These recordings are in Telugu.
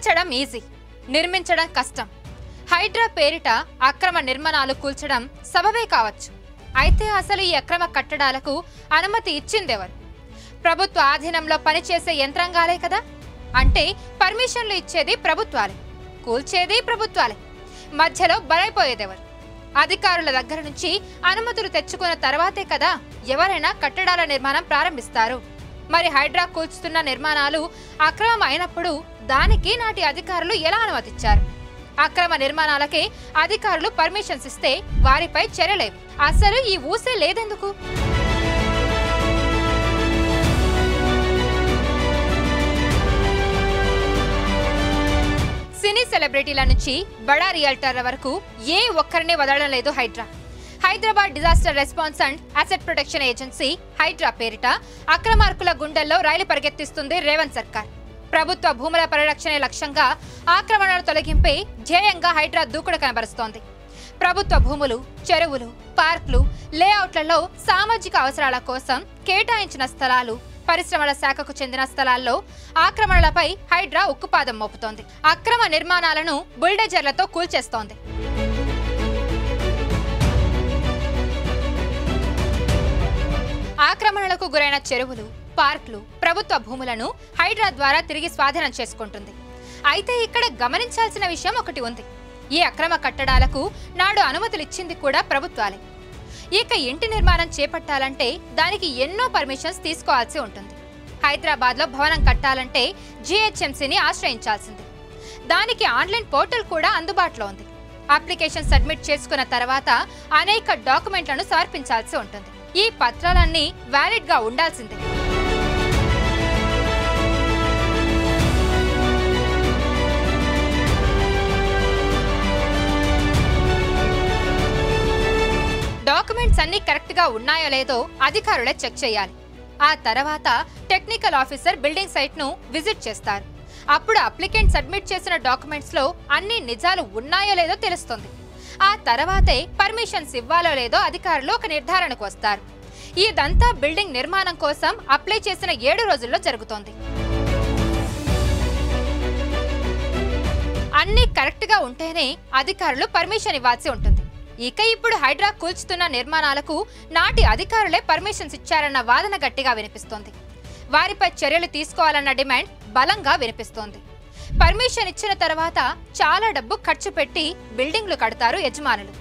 కూల్చడం ఈజీ, నిర్మించడం కష్టం. హైడ్రా పేరిట అక్రమ నిర్మాణాలు కూల్చడం సబబే కావచ్చు. అయితే అసలు ఈ అక్రమ కట్టడాలకు అనుమతి ఇచ్చిందెవరు? ప్రభుత్వ ఆధీనంలో పనిచేసే యంత్రాంగాలే కదా. అంటే పర్మిషన్లు ఇచ్చేది ప్రభుత్వాలే, కూల్చేది ప్రభుత్వాలే. మధ్యలో బలైపోయేదెవరు? అధికారుల దగ్గర నుంచి అనుమతులు తెచ్చుకున్న తర్వాతే కదా ఎవరైనా కట్టడాల నిర్మాణం ప్రారంభిస్తారు. మరి హైడ్రా కూల్చుతున్న నిర్మాణాలు అక్రమం అయినప్పుడు దానికి నాటి అధికారులు ఎలా అనుమతిచ్చారు? అక్రమ నిర్మాణాలకే అధికారులు పర్మిషన్స్ ఇస్తే వారిపై చర్యలేవు. అసలు ఈ ఊసే లేదెందుకు? సినీ సెలబ్రిటీల నుంచి బడా రియల్టర్ల వరకు ఏ ఒక్కరిని వదలడం లేదు HYDRAA. Hyderabad disaster response and asset protection agency HYDRAA పేరిట అక్రమార్కుల గుండెల్లో రైలు పరిగెత్తిస్తుంది రేవంత్ సర్కార్. ప్రభుత్వ భూముల పరిరక్షణే లక్ష్యంగా ఆక్రమణల తొలగింపే ధ్యేయంగా హైడ్రా దూకుడు కనబరుస్తోంది. ప్రభుత్వ భూములు, చెరువులు, పార్కులు, లేఅవుట్లలో సామాజిక అవసరాల కోసం కేటాయించిన స్థలాలు, పరిశ్రమల శాఖకు చెందిన స్థలాల్లో ఆక్రమణలపై హైడ్రా ఉక్కుపాదం మోపుతోంది. అక్రమ నిర్మాణాలను బుల్డోజర్లతో కూల్చేస్తోంది. ఆక్రమణలకు గురైన చెరువులు, పార్కులు, ప్రభుత్వ భూములను హైడ్రా ద్వారా తిరిగి స్వాధీనం చేసుకుంటుంది. అయితే ఇక్కడ గమనించాల్సిన విషయం ఒకటి ఉంది. ఈ అక్రమ కట్టడాలకు నాడు అనుమతులిచ్చింది కూడా ప్రభుత్వాలే. ఇక ఇంటి నిర్మాణం చేపట్టాలంటే దానికి ఎన్నో పర్మిషన్స్ తీసుకోవాల్సి ఉంటుంది. హైదరాబాద్లో భవనం కట్టాలంటే జిహెచ్ఎంసీని ఆశ్రయించాల్సింది. దానికి ఆన్లైన్ పోర్టల్ కూడా అందుబాటులో ఉంది. అప్లికేషన్ సబ్మిట్ చేసుకున్న తర్వాత అనేక డాక్యుమెంట్లను సమర్పించాల్సి ఉంటుంది. ఈ పత్రాలన్నీ వ్యాలిడ్ గా ఉండాల్సిందే. డాక్యుమెంట్స్ అన్ని కరెక్ట్ గా ఉన్నాయో లేదో అధికారులే చెక్ చేయాలి. ఆ తర్వాత టెక్నికల్ ఆఫీసర్ బిల్డింగ్ సైట్ ను విజిట్ చేస్తారు. అప్పుడు అప్లికెంట్ సబ్మిట్ చేసిన డాక్యుమెంట్స్ లో అన్ని నిజాలు ఉన్నాయో లేదో తెలుస్తుంది. ఆ తర్వాతే పర్మిషన్స్ ఇవ్వాలో లేదో అధికారులు ఒక నిర్ధారణకు వస్తారు. ఇదంతా బిల్డింగ్ నిర్మాణం కోసం అప్లై చేసిన 7 రోజుల్లో జరుగుతోంది. అన్ని కరెక్ట్ గా ఉంటేనే అధికారులు పర్మిషన్ ఇవ్వాల్సి ఉంటుంది. ఇక ఇప్పుడు హైడ్రా కూల్చుతున్న నిర్మాణాలకు నాటి అధికారులే పర్మిషన్స్ ఇచ్చారన్న వాదన గట్టిగా వినిపిస్తోంది. వారిపై చర్యలు తీసుకోవాలన్న డిమాండ్ బలంగా వినిపిస్తోంది. పర్మిషన్ ఇచ్చిన తర్వాత చాలా డబ్బు ఖర్చు పెట్టి బిల్డింగ్లు కడతారు యజమానులు.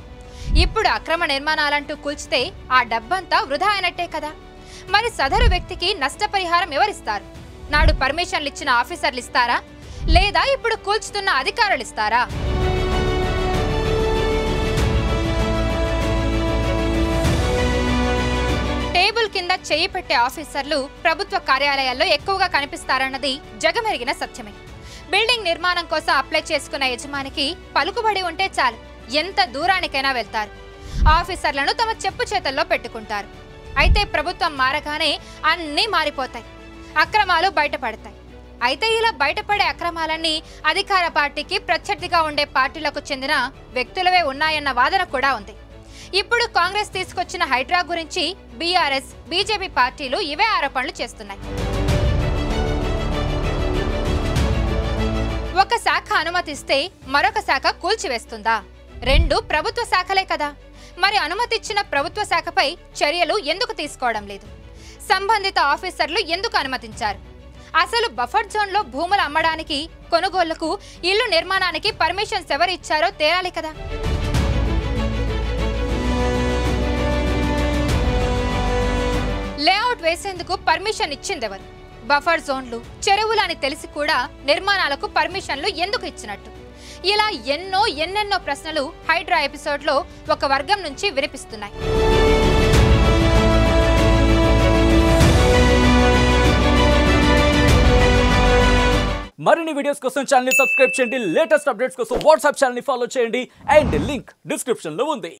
ఇప్పుడు అక్రమ నిర్మాణాలంటూ కూల్చితే ఆ డబ్బంతా వృధా అయినట్టే కదా. మరి సదరు వ్యక్తికి నష్టపరిహారం ఎవరిస్తారు? నాడు పర్మిషన్లు ఇచ్చిన ఆఫీసర్లు ఇస్తారా, లేదా ఇప్పుడు కూల్చుతున్న అధికారులు ఇస్తారా? టేబుల్ కింద చేయి పెట్టే ఆఫీసర్లు ప్రభుత్వ కార్యాలయాల్లో ఎక్కువగా కనిపిస్తారన్నది జగమెరిగిన సత్యమే. బిల్డింగ్ నిర్మాణం కోసం అప్లై చేసుకున్న యజమానికి పలుకుబడి ఉంటే చాలు, ఎంత దూరానికైనా వెళ్తారు. ఆఫీసర్లను తమ చెప్పు చేతల్లో పెట్టుకుంటారు. అయితే ప్రభుత్వం మారగానే అన్నీ మారిపోతాయి, అక్రమాలు బయటపడతాయి. అయితే ఇలా బయటపడే అక్రమాలన్నీ అధికార పార్టీకి ప్రత్యర్థిగా ఉండే పార్టీలకు చెందిన వ్యక్తులవే ఉన్నాయన్న వాదన కూడా ఉంది. ఇప్పుడు కాంగ్రెస్ తీసుకొచ్చిన హైడ్రా గురించి బీఆర్ఎస్, బీజేపీ పార్టీలు ఇవే ఆరోపణలు చేస్తున్నాయి. ఒక శాఖ అనుమతిస్తే మరొక శాఖ కూల్చివేస్తుందా? రెండు ప్రభుత్వ శాఖలే కదా. మరి అనుమతిచ్చిన ప్రభుత్వ శాఖపై చర్యలు ఎందుకు తీసుకోవడం లేదు? సంబంధిత ఆఫీసర్లు ఎందుకు అనుమతించారు? అసలు బఫర్ జోన్లో భూములు అమ్మడానికి, కొనుగోళ్లకు, ఇల్లు నిర్మాణానికి పర్మిషన్స్ ఎవరు ఇచ్చారో తేలాలి కదా. లేఅవుట్ వేసేందుకు పర్మిషన్ ఇచ్చిందెవరు? బఫర్ జోన్లు, చెరువులు అని తెలిసి కూడా నిర్మాణాలకు పర్మిషన్లు ఎందుకు ఇచ్చినట్టు? ఇలా ఎన్నెన్నో ప్రశ్నలు హైడ్రా ఎపిసోడ్లో ఒక వర్గం నుంచి వినిపిస్తున్నాయి. మరిన్ని వీడియోస్ కోసం ఛానల్ ని సబ్స్క్రైబ్ చేయండి. లేటెస్ట్ అప్డేట్స్ కోసం వాట్సాప్ ఛానల్ ని ఫాలో చేయండి. అండ్ లింక్ డిస్క్రిప్షన్ లో ఉంది.